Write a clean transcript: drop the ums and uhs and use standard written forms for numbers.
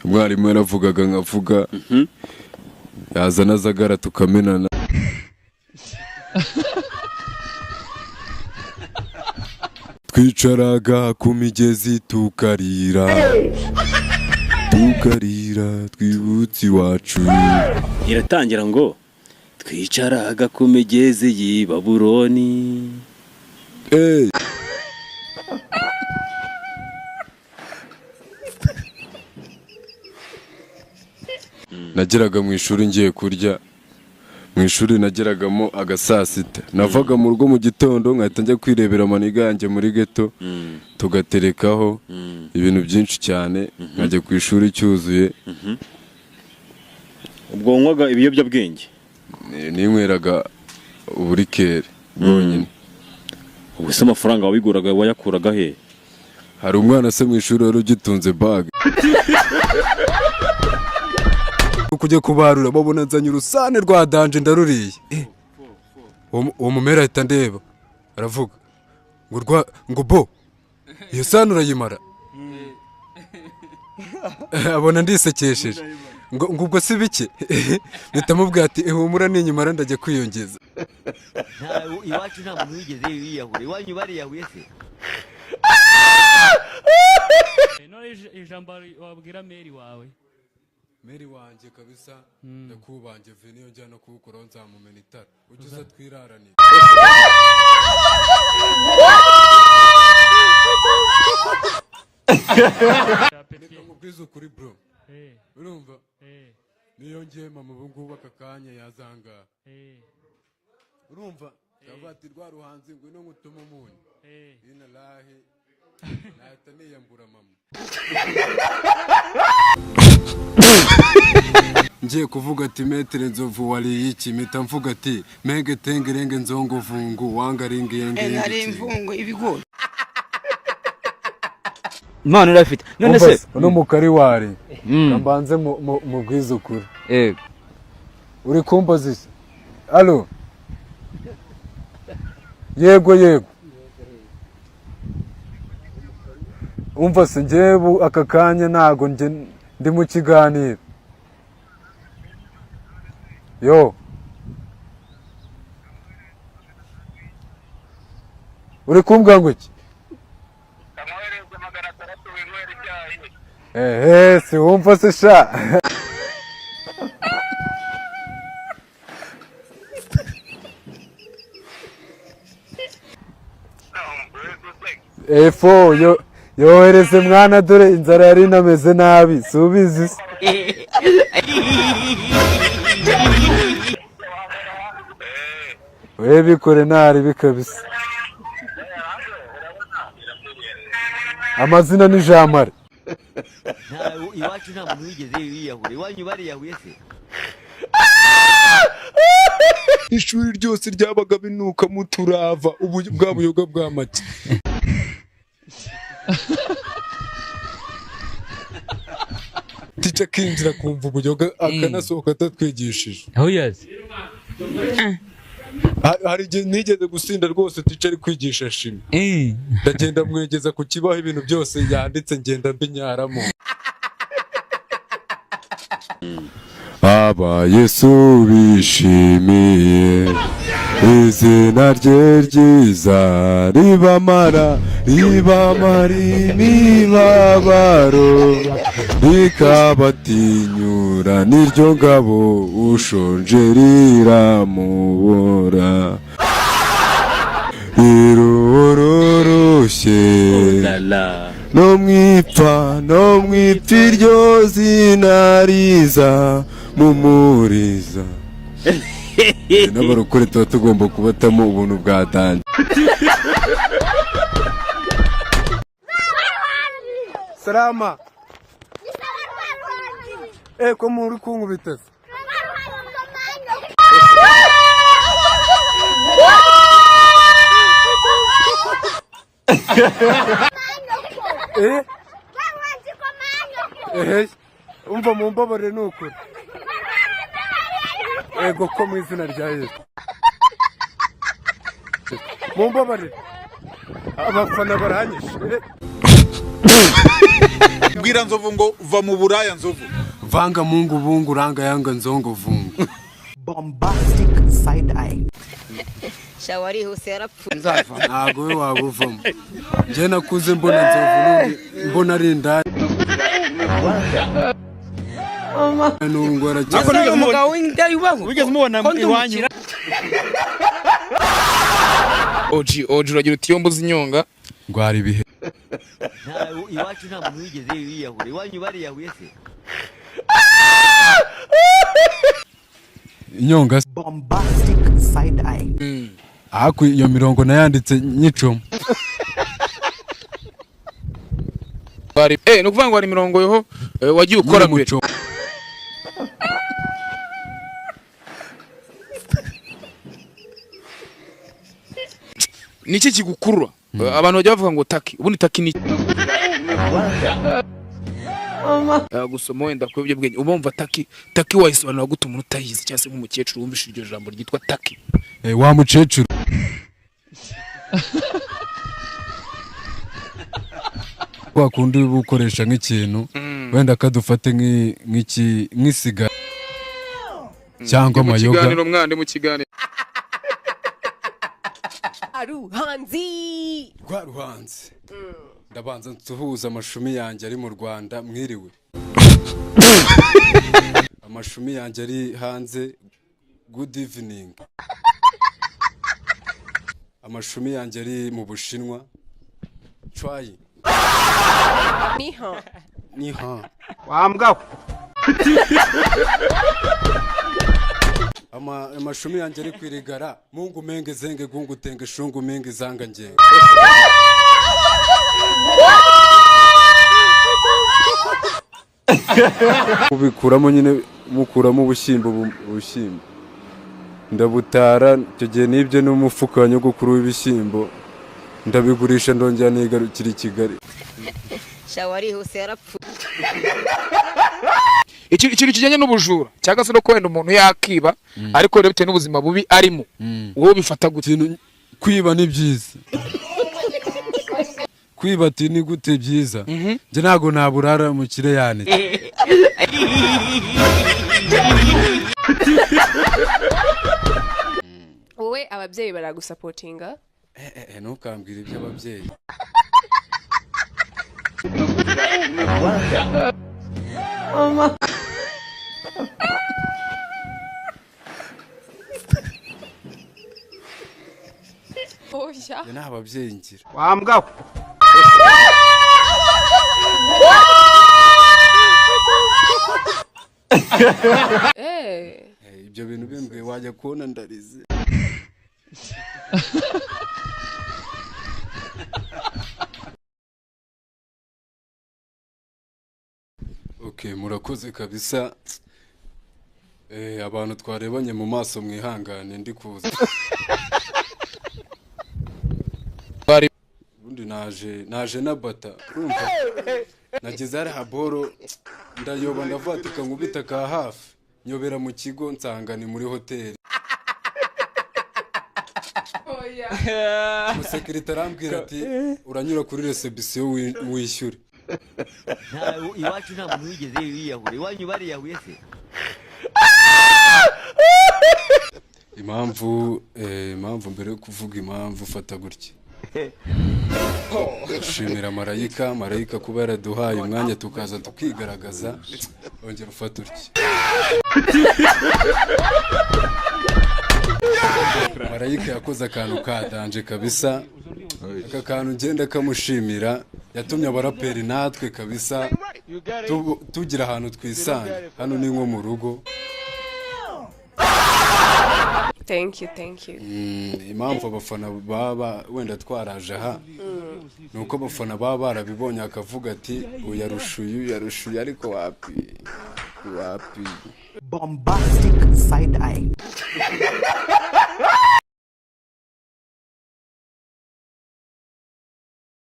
umwarimu yaravugaga nkavuga yazana zagara tukamenana twicaraga ku migezi tukarira twibutse iwacu. Iratangira ngo twicaraga ku migezi y'i Babuloni. Nageraga mu ishuri ngiye kurya, mu ishuri nageragamo agasasita, navaga mu rugo mu gitondo nkahita njya kwirebera amaniga yanjye muri geto tugaterekaho ibintu byinshi cyane, nkajya ku ishuri cyuzuye. Ubwo nywaga ibiyobyabwenge? Ninyweraga uburikeri bwonyine. Ubwo se amafaranga wabiguraga wayakuraga he? Hari umwana se mu ishuri wari ugitunze bag kujya kubarura babona nzanye urusane rwa danje ndaruriye. Uwo mumera ahita ndeba aravuga ngo bo iyo sane urayimara. Abona ndisekesheje ngo ubwo si bike. Mpita mubwira ati humura ninyimara ndajya kwiyongeza. Iwacu nta muntu wigeze yiyahura, iwanyu bariyahuye se? None ijambo wabwira Meri wawe? Meri wanje kabisa ndakubanje veniyo njyana kuwukuraho nzamumena itara ugize twiraranira. Ngubwiza ukuri bro, urumva niyo ngiye mama ubungubu aka kanya yazanga, urumva yavuga ati rwa ruhanzi ngwino ngutuma umunyu ina lahi nahita niyambura mama. Ngiye kuvuga ati metere nzovu wariye iki, mpita mvuga ati mege tengerenge nzongo vungu wanga ringi yenge hari imvungu ibigori. None urafite none se uno mukari wari kambanze mu bwizo kuri uri kumbaza isi. Allo yego umva se njyewe aka kanya ntago ndi mu kiganiro. Yo uri kumbwa ngo iki? Si wumva se sha. Efo yohereze mwana dore inzara yari inameze nabi subizi. Wewe bikore ntari bikabisa. Amazina ni Jamari. Iwacu nta muntu wigeze yiyahura, iwanyu bariyahuye se? Ishuri ryose ryabaga binuka muturava bwa buyoga bwa make. Ticha kinjira kumva ubuyoga akanasohoka atatwigishije. Oh yes. Hari igihe nigeze gusinda rwose ticha ari kwigisha shimi. Ndagenda mwegeza ku kibaho ibintu byose yanditse ngenda mbinyaramo. Aba Yesu bishimiye izina rye ryiza ribamara imibabaro rikabatinyura niryo ngabo ushonje riramubora iroroshye no mwipfa iryo zina riza mumuriza. N'abarokore tuba tugomba kubatamo ubuntu bwa danje. Salama. Ko muri kunkubita se? Umva mumbabarire nukuri. Ego ko mu izina rya Yesu. Mumbabarire. Abafana baranyishe. bwira nzovu ngo va mu buraya nzovu. Vanga mungu bungu ranga yanga nzongo vungu. Bombastic side eye. Shawari hose yarapfuye. Ntago we wabuvamo. Nje nakuze mbona nzovu mbona ari indaya. Nungora cyane. Umugabo w'indari ubaho. Wigeze mubona iwanyu? Oji uragira uti yo mbuzi inyonga. Ngwara ibihe. Iwacu nta muntu wigeze yiyahura. Iwanyu bariyahuye se? Inyonga. Bombastic side eye. Ako iyo mirongo nayanditse nyicoma. Bari no kuvuga ngo ari mirongo yoho wagiye ukora mbere. Niki kigukurura abantu bajya bavuga ngo taki ubundi taki ni gusoma wenda ko ibyo bwenge ubumva taki wayisobanura gute umuntu utayizi cyangwa se nk'umukecuru wumvise iryo jambo ryitwa taki wa mukecuru kwa kundi bukoresha nk'ikintu wenda kadufate nk'isiga cyangwa amayoga kiganiro mwande mu kiganiro Ruhanzi ndabanza nsuhuza amashumi yanjye ari mu Rwanda mwiriwe amashumi yanjye ari hanze good evening amashumi yanjye ari mu Bushinwa try niha Wambwa. amashumi yanjye ari kwirigara mungu menge zenge gungu tenge shungu menge zanga ngenga ubikuramo nyine mukuramo ubushyimbo ndabutara icyo gihe nibyo n'umufuka wa nyogokuru w'ibishyimbo ndabigurisha ndongera nigarukira i Kigali Shawari hose yarapfuye. ikintu kijyanye n'ubujura cyangwa se no kwenda umuntu yakiba ariko rero bitewe n'ubuzima bubi arimo wowe bifata gute kwiba ni byiza kwiba ati ni gute byiza nje ntago naburara mu kireyane wowe ababyeyi baragusapotinga ntukambwire iby'ababyeyi oya ni ababyeyi ngira Wambwa. ibyo bintu bimbwiye wajya kubona ndarize okay murakoze kabisa abantu twarebanye mu maso mwihangane ndi kuza ubundi naje na bata urumva nageze hari haboro ndayoba ndavuga nkubita ka hafi nyobera mu kigo nsanga ni muri hoteli umusekirite arambwira ati uranyura kuri reception wishyure iwacu nta muntu wigeze yiyahura. Iwanyu bariyahuye se? impamvu mbere yo kuvuga impamvu fata gutya shimira marayika kuba yaraduhaye umwanya tukaza tukigaragaza ongera ufata utya marayika yakoze akantu kadanje kabisa aka kantu ngenda kamushimira yatumye abaraperi natwe kabisa tugira ahantu twisanga hano ni nko mu rugo thank you impamvu abafana baba wenda twaraje aha nuko abafana baba barabibonye akavuga ati yarushuye ariko wapi Bombastic side eye.